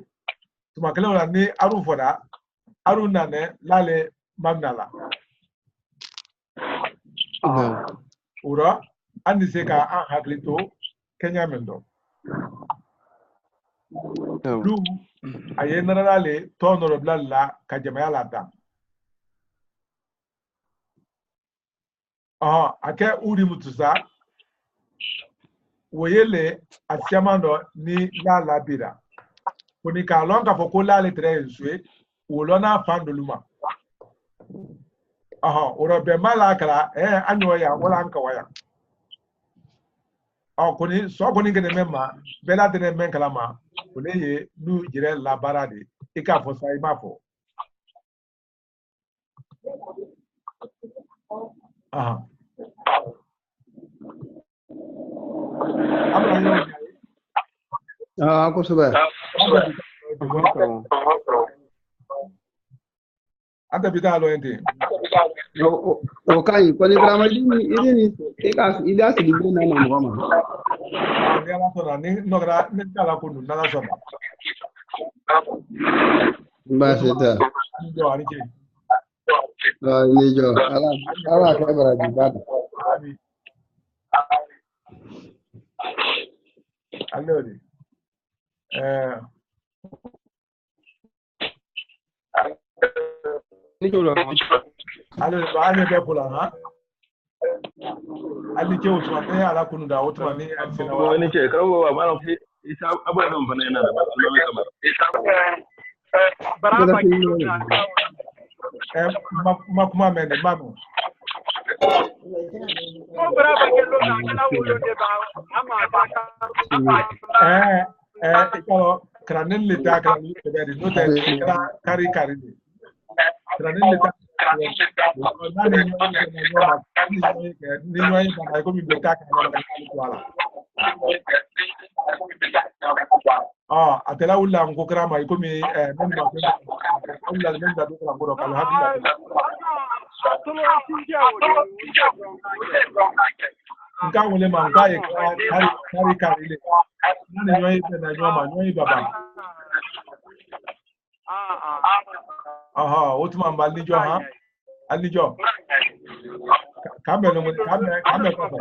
tuma kele wala ni aru foda aru nane la le mamnala ura andi se ka an haklito kenya mendo lu aye narale tonoro blalla ka jamaya la da ake uri mutusa woyele asiamando ni la bira kuni ka lon ka foko la le tre nswe wolona fandoluma oro be mala kala anyo ya wala anka waya kuni so kuni gene memma bela de men kala ma kuni ye nu jire la barade ika fo sai mafo ko so ba anda bidalo ente o kai ko ni drama ini eka ida se libre na na ngoma ni ala sora ni no gra ni kala kunu nala sora ba se ta jo ari ke ni jo ala ka bara di ba allora allora baane be pula ha ali ke wutu ne ala kunu da wutu ne alfina wa ni ce karawo ba na fi isa abun nan fa ne yana da ba kamar baraba ma kuma mende manu ko baraba ke lo na kana wulo de ba ama ta ko kranen le ta kan ni be di no ta kari kranen le ta ni no ba ko mi be ta kan wala atela ulla ngo krama iko mi men ma ulla men da do kala ngoro kala hadila nka wole ma nka ye kari le nani nyoy be na nyoma nyoy baba otuma mbali jo ha ali jo kamelo ko ba